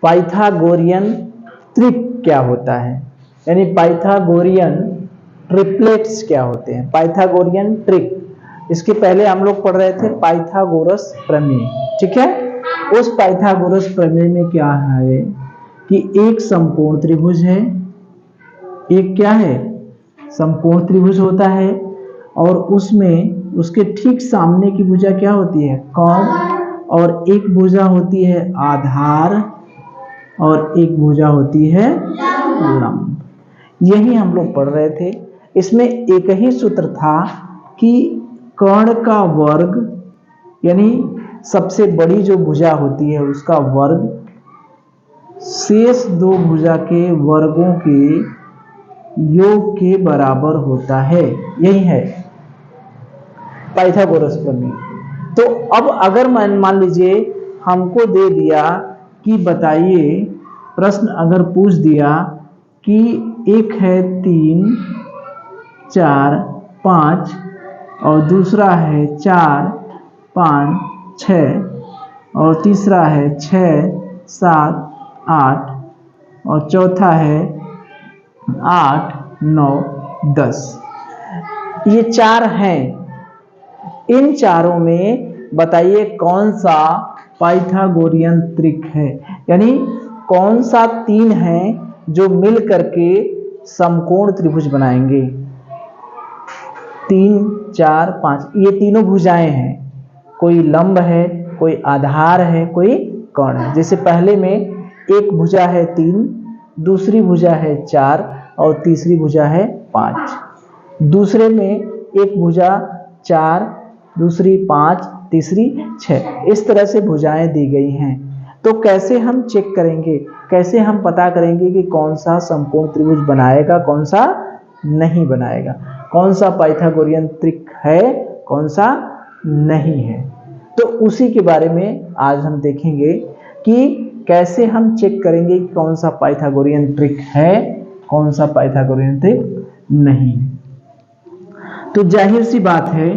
Pythagorean त्रिक क्या होता है, यानी पाइथागोरियन ट्रिपलेट्स क्या होते हैं। पाइथागोरियन ट्रिक, इसके पहले हम लोग पढ़ रहे थे पाइथागोरस प्रमेय, ठीक है। उस पाइथागोरस प्रमेय में क्या है कि एक समकोण त्रिभुज है, एक क्या है समकोण त्रिभुज होता है, और उसमें उसके ठीक सामने की भुजा क्या होती है कोण, और एक भुजा होती है आधार और एक भुजा होती है लंब। यही हम लोग पढ़ रहे थे। इसमें एक ही सूत्र था कि कर्ण का वर्ग, यानी सबसे बड़ी जो भुजा होती है उसका वर्ग शेष दो भुजा के वर्गों के योग के बराबर होता है। यही है पाइथागोरस प्रमेय। तो अब अगर मान लीजिए हमको दे दिया कि बताइए, प्रश्न अगर पूछ दिया कि एक है 3, 4, 5 और दूसरा है 4, 5, 6 और तीसरा है 6, 7, 8 और चौथा है 8, 9, 10। ये चार हैं। इन चारों में बताइए कौन सा पाइथागोरियन त्रिक है, यानी कौन सा तीन है जो मिल करके समकोण त्रिभुज बनाएंगे। 3, 4, 5 ये तीनों भुजाएं हैं, कोई लंब है, कोई आधार है, कोई कोण है। जैसे पहले में एक भुजा है 3, दूसरी भुजा है 4 और तीसरी भुजा है 5। दूसरे में एक भुजा 4, दूसरी 5, तीसरी 6। इस तरह से भुजाएं दी गई हैं। तो कैसे हम चेक करेंगे, कैसे हम पता करेंगे कि कौन सा समकोण त्रिभुज बनाएगा, कौन सा नहीं बनाएगा, कौन सा पाइथागोरियन त्रिक है, कौन सा नहीं है। तो उसी के बारे में आज हम देखेंगे कि कैसे हम चेक करेंगे कि कौन सा पाइथागोरियन ट्रिक है, कौन सा पाइथागोरियन ट्रिक नहीं है। तो जाहिर सी बात है,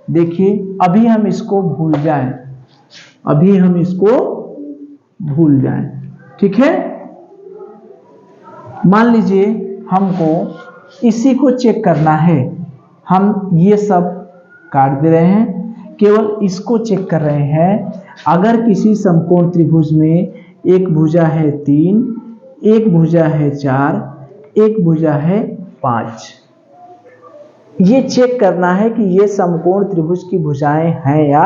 देखिए अभी हम इसको भूल जाएं, अभी हम इसको भूल जाएं, ठीक है। मान लीजिए हमको इसी को चेक करना है, हम ये सब काट दे रहे हैं, केवल इसको चेक कर रहे हैं। अगर किसी समकोण त्रिभुज में एक भुजा है 3, एक भुजा है 4, एक भुजा है 5, ये चेक करना है कि ये समकोण त्रिभुज की भुजाएं हैं या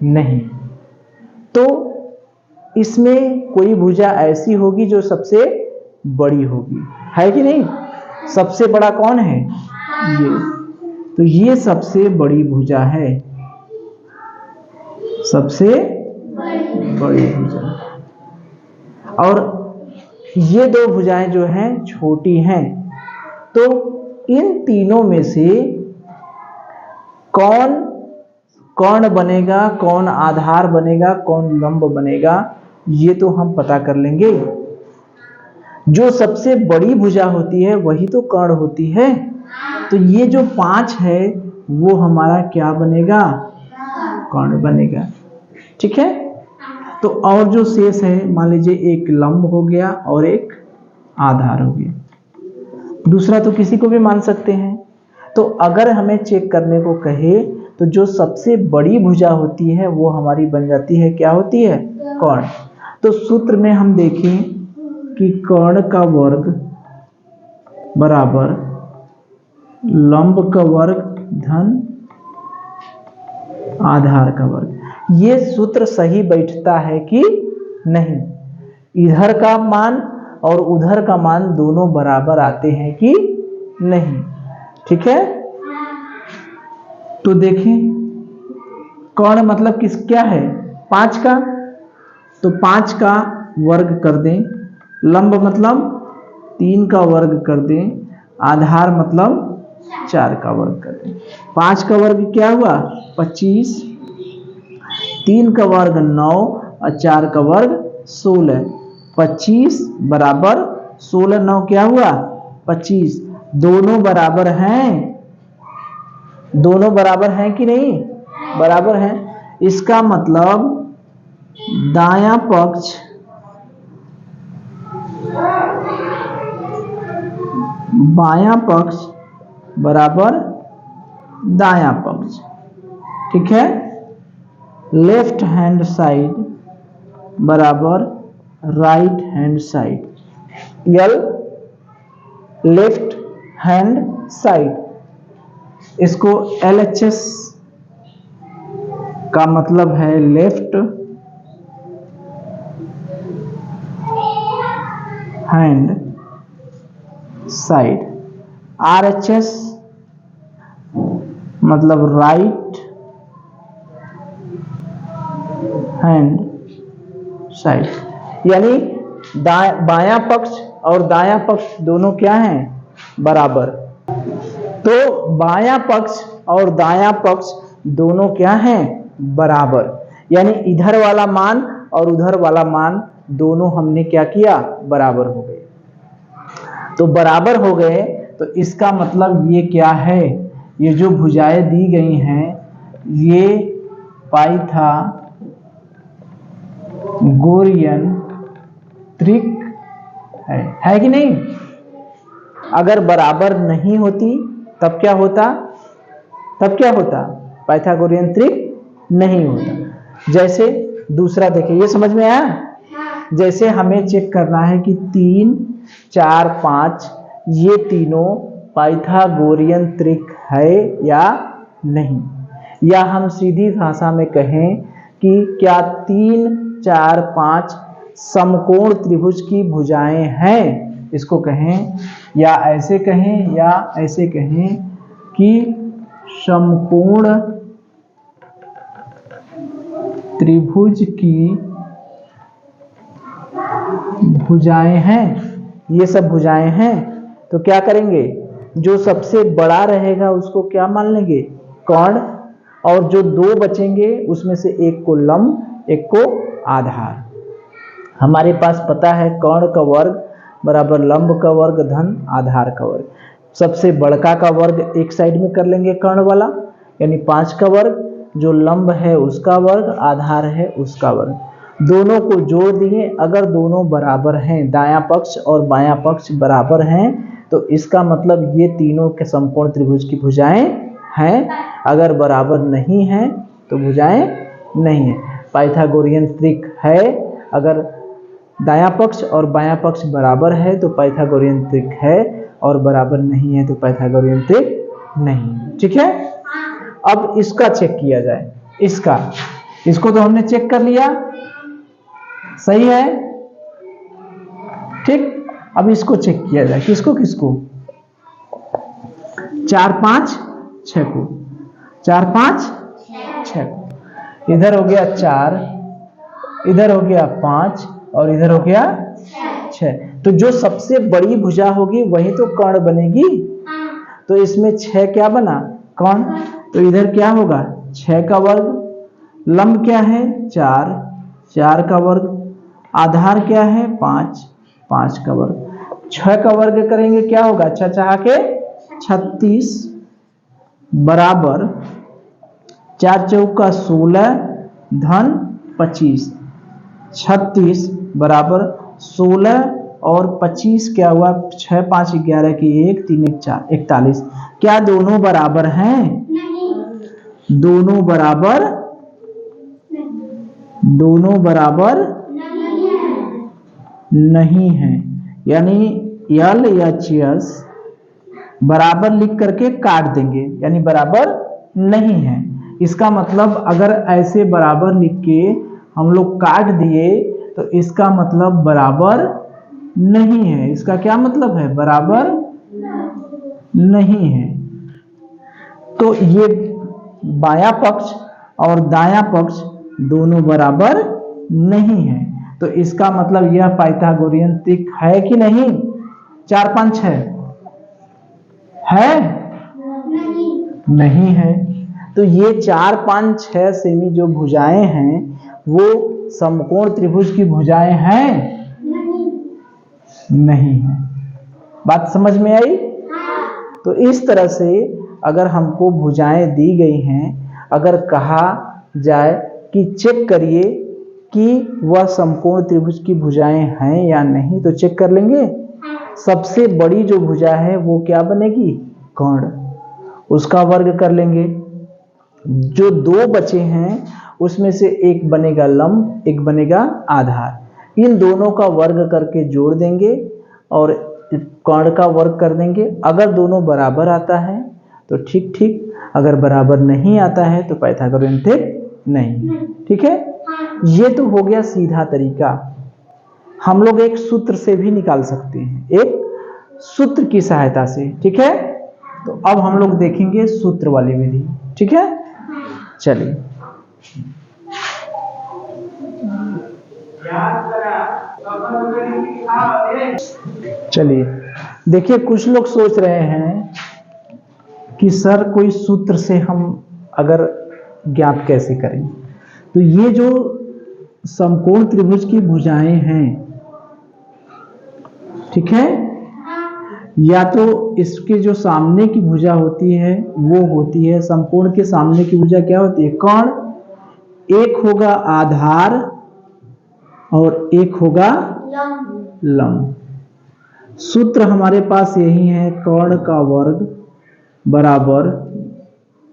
नहीं। तो इसमें कोई भुजा ऐसी होगी जो सबसे बड़ी होगी, है कि नहीं। सबसे बड़ा कौन है, ये। तो ये सबसे बड़ी भुजा है, सबसे बड़ी भुजा। और ये दो भुजाएं जो हैं छोटी हैं। तो इन तीनों में से कौन कर्ण बनेगा, कौन आधार बनेगा, कौन लंब बनेगा, ये तो हम पता कर लेंगे। जो सबसे बड़ी भुजा होती है वही तो कर्ण होती है। तो ये जो 5 है वो हमारा क्या बनेगा, कर्ण बनेगा, ठीक है। तो और जो शेष है, मान लीजिए एक लंब हो गया और एक आधार हो गया, दूसरा तो किसी को भी मान सकते हैं। तो अगर हमें चेक करने को कहे तो जो सबसे बड़ी भुजा होती है वो हमारी बन जाती है, क्या होती है, कर्ण। तो सूत्र में हम देखें कि कर्ण का वर्ग बराबर लंब का वर्ग धन आधार का वर्ग। ये सूत्र सही बैठता है कि नहीं, इधर का मान और उधर का मान दोनों बराबर आते हैं कि नहीं, ठीक है। तो देखें कर्ण मतलब किस क्या है, 5 का, तो 5 का वर्ग कर दें। लंब मतलब 3 का वर्ग कर दें। आधार मतलब 4 का वर्ग कर दें। 5 का वर्ग क्या हुआ 25, 3 का वर्ग 9 और 4 का वर्ग 16। 25 बराबर 16, 9 क्या हुआ 25। दोनों बराबर हैं, दोनों बराबर हैं कि नहीं, बराबर हैं। इसका मतलब दायां पक्ष बायां पक्ष बराबर दायां पक्ष, ठीक है। लेफ्ट हैंड साइड बराबर राइट हैंड साइड। यल लेफ्ट हैंड साइड, इसको LHS का मतलब है लेफ्ट हैंड साइड, RHS मतलब राइट हैंड साइड। यानी बायां पक्ष और दायां पक्ष दोनों क्या हैं? बराबर। तो बायां पक्ष और दायां पक्ष दोनों क्या हैं? बराबर। यानी इधर वाला मान और उधर वाला मान दोनों हमने क्या किया? बराबर हो गए। तो बराबर हो गए तो इसका मतलब ये क्या है? ये जो भुजाएं दी गई हैं ये पाइथागोरियन त्रिक है कि नहीं? अगर बराबर नहीं होती तब क्या होता? पाइथागोरियन त्रिक नहीं होता। जैसे दूसरा देखिए, ये समझ में आया? जैसे हमें चेक करना है कि 3, 4, 5 ये तीनों पाइथागोरियन त्रिक है या नहीं, या हम सीधी भाषा में कहें कि क्या 3, 4, 5 समकोण त्रिभुज की भुजाएं हैं, इसको कहें, या ऐसे कहें कि समकोण त्रिभुज की भुजाएं हैं, ये सब भुजाएं हैं। तो क्या करेंगे? जो सबसे बड़ा रहेगा उसको क्या मान लेंगे? कर्ण, और जो दो बचेंगे उसमें से एक को लंब, एक को आधार। हमारे पास पता है कर्ण का वर्ग बराबर लंब का वर्ग धन आधार का वर्ग। सबसे बड़का का वर्ग एक साइड में कर लेंगे कर्ण वाला, यानी 5 का वर्ग, जो लंब है उसका वर्ग, आधार है उसका वर्ग। दोनों को जोड़ दिए, अगर दोनों बराबर हैं, दायां पक्ष और बायां पक्ष बराबर हैं, तो इसका मतलब ये तीनों के समकोण त्रिभुज की भुजाएं हैं। अगर बराबर नहीं हैं तो भुजाएं नहीं है। पाइथागोरियन त्रिक है। अगर दायां पक्ष और बायां पक्ष बराबर है तो पाइथागोरियन त्रिक है, और बराबर नहीं है तो पाइथागोरियन त्रिक नहीं। ठीक है। अब इसका चेक किया जाए। इसको तो हमने चेक कर लिया, सही है, ठीक। अब इसको चेक किया जाए। किसको? 4, 5, 6 को। 4, 5, 6 को। इधर हो गया 4, इधर हो गया 5 और इधर हो गया 6। तो जो सबसे बड़ी भुजा होगी वही तो कर्ण बनेगी। तो इसमें 6 क्या बना? कर्ण। तो इधर क्या होगा? 6 का वर्ग, लंब क्या है? 4, 4 का वर्ग, आधार क्या है? 5, 5 का वर्ग। 6 का वर्ग करेंगे क्या होगा? 6 चाह के 36 बराबर 4 चौका 16 धन 25। 36 बराबर 16 और 25 क्या हुआ? 6, 5, 11 की 1, 3, 1, 4, 41। क्या दोनों बराबर हैं? नहीं। दोनों बराबर नहीं है। यानी यल या एच बराबर लिख करके काट देंगे, यानी बराबर नहीं है। इसका मतलब अगर ऐसे बराबर लिख के हम लोग काट दिए तो इसका मतलब बराबर नहीं है। इसका क्या मतलब है? बराबर नहीं है। तो ये बायां पक्ष और दायां पक्ष दोनों बराबर नहीं है। तो इसका मतलब यह पाइथागोरियन त्रिक है कि नहीं? 4, 5, 6 है? नहीं है। तो ये 4, 5, 6 सेमी जो भुजाएं हैं वो समकोण त्रिभुज की भुजाएं हैं? नहीं है। बात समझ में आई? तो इस तरह से अगर हमको भुजाएं दी गई हैं, अगर कहा जाए कि चेक करिए कि वह समकोण त्रिभुज की भुजाएं हैं या नहीं, तो चेक कर लेंगे। सबसे बड़ी जो भुजा है वो क्या बनेगी, कर्ण, उसका वर्ग कर लेंगे। जो दो बचे हैं उसमें से एक बनेगा लंब, एक बनेगा आधार। इन दोनों का वर्ग करके जोड़ देंगे और कर्ण का वर्ग कर देंगे। अगर दोनों बराबर आता है तो ठीक ठीक, अगर बराबर नहीं आता है तो पाइथागोरन थ्योरम नहीं। ठीक है, ये तो हो गया सीधा तरीका। हम लोग एक सूत्र से भी निकाल सकते हैं, एक सूत्र की सहायता से। ठीक है, तो अब हम लोग देखेंगे सूत्र वाली विधि। ठीक है, चलिए चलिए देखिए, कुछ लोग सोच रहे हैं कि सर कोई सूत्र से हम अगर ज्ञात कैसे करें। तो ये जो समकोण त्रिभुज की भुजाएं हैं, ठीक है, या तो इसके जो सामने की भुजा होती है वो होती है, समकोण के सामने की भुजा क्या होती है, कर्ण। एक होगा आधार और एक होगा लंब। सूत्र हमारे पास यही है, कर्ण का वर्ग बराबर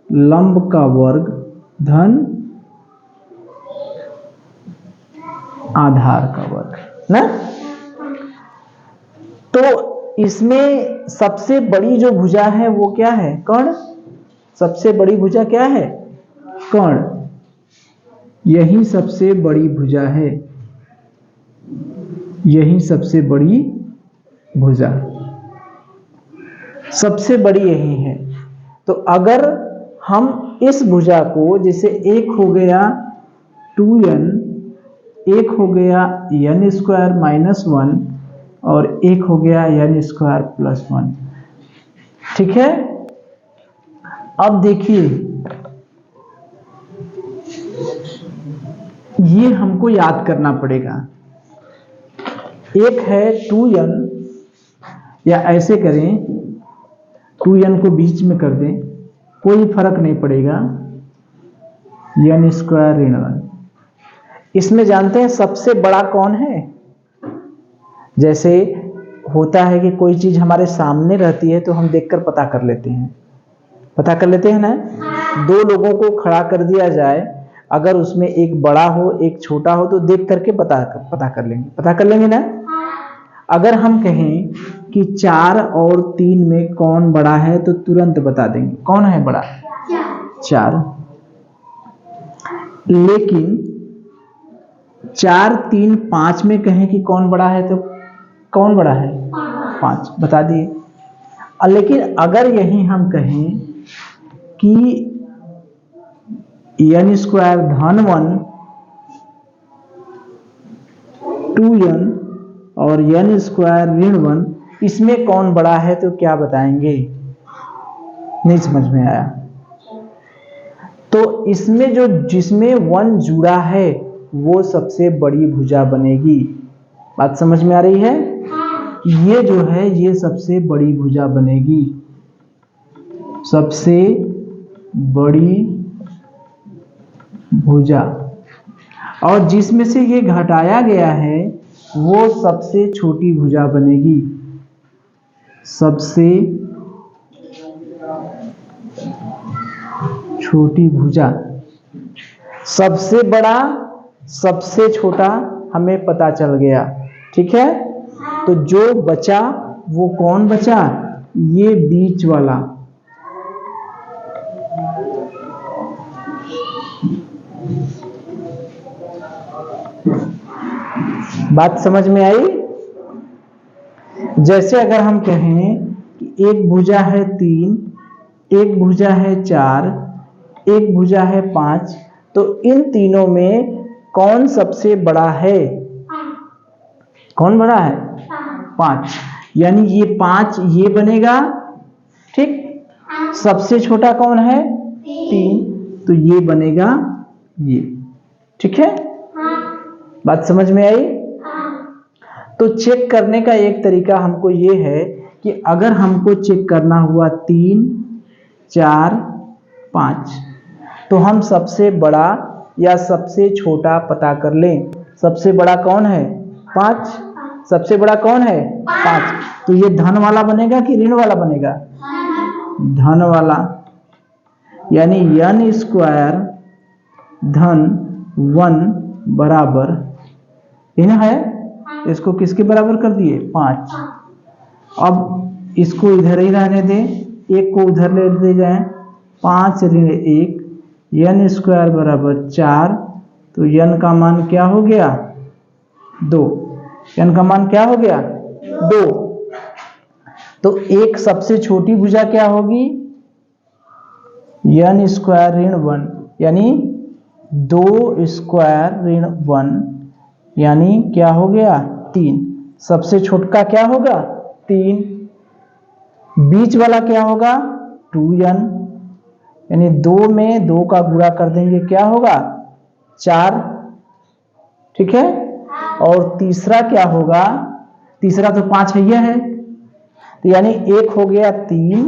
लंब का वर्ग धन आधार का वर्ग ना। तो इसमें सबसे बड़ी जो भुजा है वो क्या है, कर्ण। सबसे बड़ी भुजा क्या है, कर्ण। यही सबसे बड़ी भुजा है, यही सबसे बड़ी भुजा, सबसे बड़ी यही है। तो अगर हम इस भुजा को, जैसे एक हो गया 2n, एक हो गया n स्क्वायर माइनस 1 और एक हो गया n स्क्वायर प्लस 1। ठीक है, अब देखिए ये हमको याद करना पड़ेगा। एक है 2n, या ऐसे करें 2n को बीच में कर दें, कोई फर्क नहीं पड़ेगा, n स्क्वायर ऋण 1। इसमें जानते हैं सबसे बड़ा कौन है। जैसे होता है कि कोई चीज हमारे सामने रहती है तो हम देखकर पता कर लेते हैं ना। दो लोगों को खड़ा कर दिया जाए, अगर उसमें एक बड़ा हो एक छोटा हो तो देख करके पता कर लेंगे ना। अगर हम कहें कि 4 और 3 में कौन बड़ा है तो तुरंत बता देंगे कौन है बड़ा, 4। लेकिन 4, 3, 5 में कहें कि कौन बड़ा है तो कौन बड़ा है, 5, बता दिए। लेकिन अगर यही हम कहें कि n स्क्वायर धन 1 2n और n स्क्वायर ऋण 1, इसमें कौन बड़ा है तो क्या बताएंगे, नहीं समझ में आया। तो इसमें जो जिसमें 1 जुड़ा है वो सबसे बड़ी भुजा बनेगी। बात समझ में आ रही है। ये जो है ये सबसे बड़ी भुजा बनेगी, सबसे बड़ी भुजा। और जिसमें से ये घटाया गया है वो सबसे छोटी भुजा बनेगी, सबसे छोटी भुजा। सबसे बड़ा सबसे छोटा हमें पता चल गया। ठीक है, तो जो बचा वो कौन बचा, ये बीच वाला। बात समझ में आई। जैसे अगर हम कहें कि एक भुजा है 3, एक भुजा है 4, एक भुजा है 5, तो इन तीनों में कौन सबसे बड़ा है, कौन बड़ा है, 5। यानी ये 5 ये बनेगा, ठीक। सबसे छोटा कौन है, 3, तो ये बनेगा ये। ठीक है, बात समझ में आई। तो चेक करने का एक तरीका हमको ये है कि अगर हमको चेक करना हुआ 3, 4, 5, तो हम सबसे बड़ा या सबसे छोटा पता कर लें। सबसे बड़ा कौन है, 5, सबसे बड़ा कौन है 5। तो ये धन वाला बनेगा कि ऋण वाला बनेगा, धन वाला, यानी n स्क्वायर धन 1 बराबर यह है, इसको किसके बराबर कर दिए 5। अब इसको इधर ही रहने दें, एक को उधर ले दे जाए, 5 ऋण 1 n स्क्वायर बराबर 4। तो n का मान क्या हो गया 2, n का मान क्या हो गया 2। तो एक सबसे छोटी भुजा क्या होगी n स्क्वायर ऋण 1, यानी 2 स्क्वायर ऋण 1, यानी क्या हो गया 3। सबसे छोटका क्या होगा 3, बीच वाला क्या होगा 2n, यानी 2 में 2 का गुणा कर देंगे क्या होगा 4, ठीक है। और तीसरा क्या होगा, तीसरा तो 5 है, तो यानी एक हो गया 3,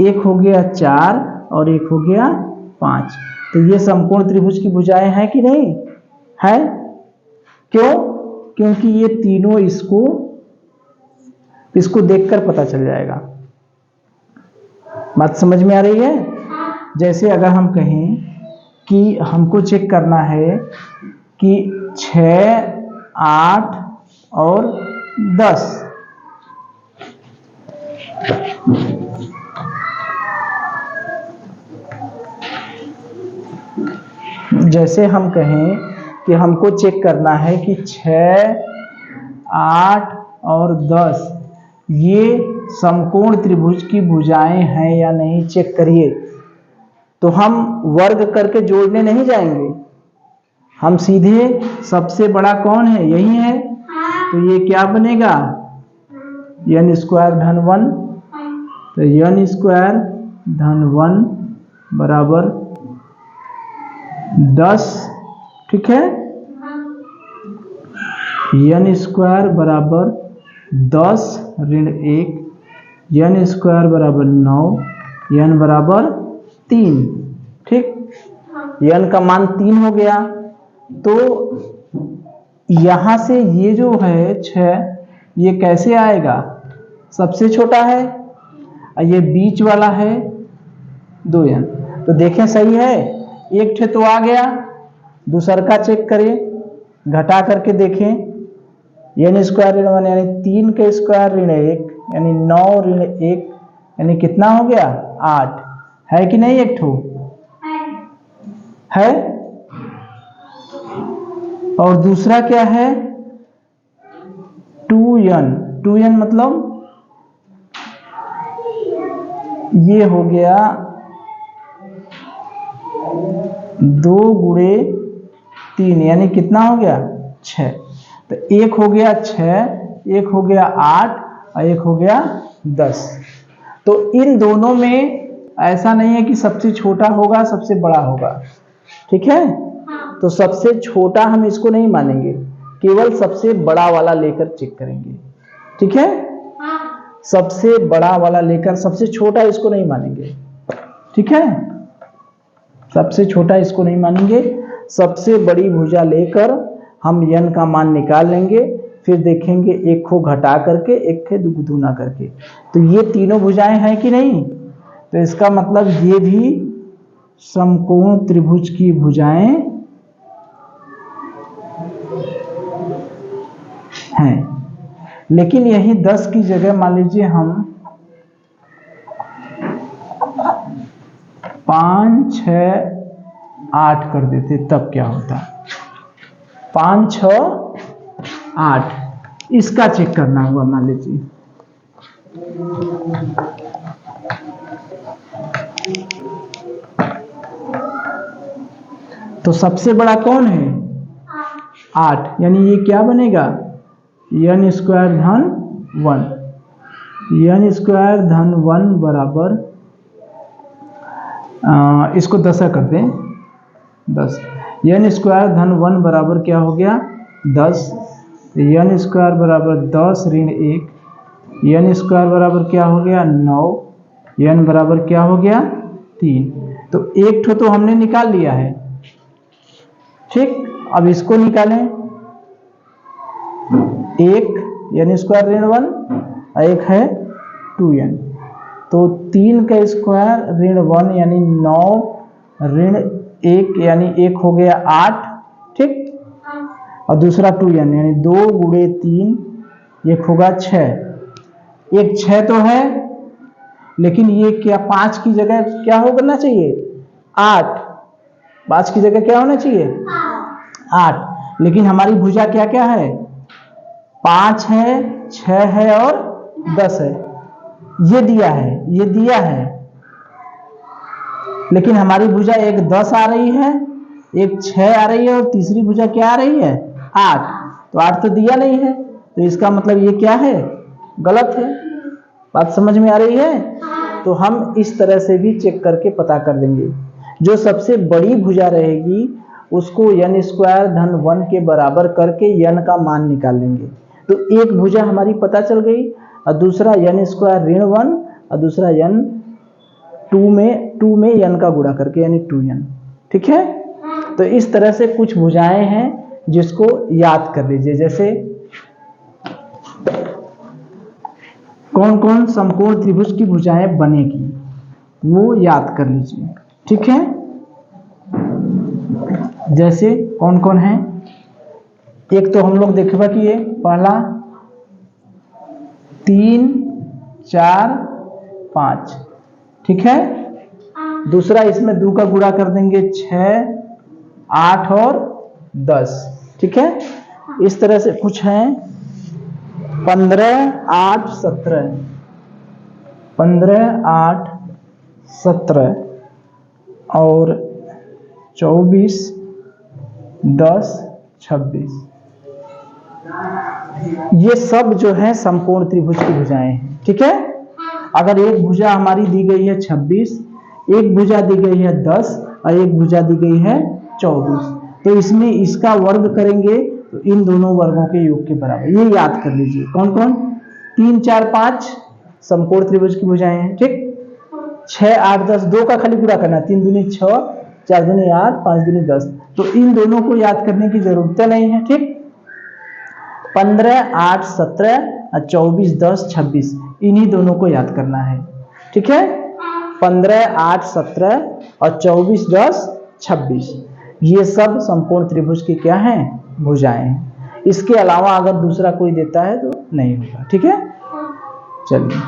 एक हो गया 4 और एक हो गया 5। तो ये समकोण त्रिभुज की भुजाएं हैं कि नहीं है, क्यों, क्योंकि ये तीनों इसको देखकर पता चल जाएगा। बात समझ में आ रही है। जैसे अगर हम कहें कि हमको चेक करना है कि 6, 8 और 10, जैसे हम कहें कि हमको चेक करना है कि 6, 8 और 10 ये समकोण त्रिभुज की भुजाएं हैं या नहीं, चेक करिए। तो हम वर्ग करके जोड़ने नहीं जाएंगे, हम सीधे सबसे बड़ा कौन है यही है, तो ये क्या बनेगा n स्क्वायर धन 1। तो n स्क्वायर धन 1 बराबर 10, ठीक है। n स्क्वायर बराबर 10 ऋण 1, n स्क्वायर बराबर 9, n बराबर 3, ठीक। n का मान 3 हो गया। तो यहां से ये जो है 6, ये कैसे आएगा, सबसे छोटा है, और ये बीच वाला है 2n। तो देखें सही है, एक ठे तो आ गया, दूसर का चेक करें, घटा करके देखें, n स्क्वायर ऋण 1 यानी 3 के स्क्वायर ऋण 1 यानी 9 ऋण 1 यानी कितना हो गया 8, है कि नहीं, एक ठो है। और दूसरा क्या है 2n, 2n मतलब ये हो गया 2 गुणे 3 यानी कितना हो गया 6। तो एक हो गया 6, एक हो गया 8 और एक हो गया 10। तो इन दोनों में ऐसा नहीं है कि सबसे छोटा होगा सबसे बड़ा होगा, ठीक है। तो सबसे छोटा हम इसको नहीं मानेंगे, केवल सबसे बड़ा वाला लेकर चेक करेंगे, ठीक है। सबसे बड़ा वाला लेकर, सबसे छोटा इसको नहीं मानेंगे, ठीक है। सबसे छोटा इसको नहीं मानेंगे, सबसे बड़ी भुजा लेकर हम n का मान निकाल लेंगे, फिर देखेंगे एक को घटा करके एक को दुगुना करके। तो ये तीनों भुजाएं हैं कि नहीं, तो इसका मतलब ये भी समकोण त्रिभुज की भुजाएं हैं। लेकिन यही 10 की जगह मान लीजिए हम 5, 6, 8 कर देते, तब क्या होता, 5, 6, 8, इसका चेक करना हुआ मान लीजिए। तो सबसे बड़ा कौन है 8, यानी ये क्या बनेगा n स्क्वायर धन 1, n स्क्वायर धन 1 बराबर, इसको 10 कर दें, 10, n स्क्वायर धन 1 बराबर क्या हो गया 10। n स्क्वायर बराबर 10 ऋण 1, n स्क्वायर बराबर क्या हो गया 9, n बराबर क्या हो गया 3। तो एक ठो तो हमने निकाल लिया है, ठीक। अब इसको निकालें, एक n स्क्वायर ऋण 1 और एक है 2n। तो 3 का स्क्वायर ऋण 1 यानी 9 ऋण 1 यानी 1 हो गया 8, ठीक। और दूसरा 2n यानी 2 गुणे 3 एक होगा 6। एक 6 तो है, लेकिन ये क्या 5 की जगह क्या होना चाहिए 8। 5 की जगह क्या होना चाहिए 8। लेकिन हमारी भुजा क्या क्या है 5 है, 6 है और 10 है। ये दिया है, ये दिया है, लेकिन हमारी भुजा एक 10 आ रही है, एक 6 आ रही है और तीसरी भुजा क्या आ रही है 8। तो 8 तो दिया नहीं है, तो इसका मतलब ये क्या है गलत है। बात समझ में आ रही है। तो हम इस तरह से भी चेक करके पता कर देंगे। जो सबसे बड़ी भुजा रहेगी उसको n स्क्वायर धन 1 के बराबर करके n का मान निकाल लेंगे। तो एक भुजा हमारी पता चल गई, और दूसरा n स्क्वायर ऋण 1 और दूसरा n 2 में n का गुणा करके यानी 2n, ठीक है। तो इस तरह से कुछ भुजाएं हैं जिसको याद कर लीजिए। जैसे कौन कौन समकोण त्रिभुज की भुजाएं बनेगी वो याद कर लीजिए, ठीक है। जैसे कौन कौन है, एक तो हम लोग देखा कि ये पहला 3 4 5, ठीक है। दूसरा इसमें 2 का गुणा कर देंगे 6 8 और 10, ठीक है। इस तरह से कुछ है 15 8 17, 15 8 17 और 24 10 26। ये सब जो है समकोण त्रिभुज की भुजाएं हैं, ठीक है। अगर एक भुजा हमारी दी गई है 26, एक भुजा दी गई है 10 और एक भुजा दी गई है 24, तो इसमें इसका वर्ग करेंगे तो इन दोनों वर्गों के योग के बराबर। ये याद कर लीजिए कौन कौन 3 4 5 समकोण त्रिभुज की भुजाएं हैं, ठीक। 6 8 10 2 का खाली पूरा करना, 3 दूनी 6 4 दूनी 8 5 दूनी 10, तो इन दोनों को याद करने की जरूरत नहीं है, ठीक। 15 8 17 और 24 10 26 इन्हीं दोनों को याद करना है, ठीक है। 15 8 17 और 24 10 26 ये सब समकोण त्रिभुज की क्या हैं भुजाएं हैं। इसके अलावा अगर दूसरा कोई देता है तो नहीं होगा, ठीक है। चलिए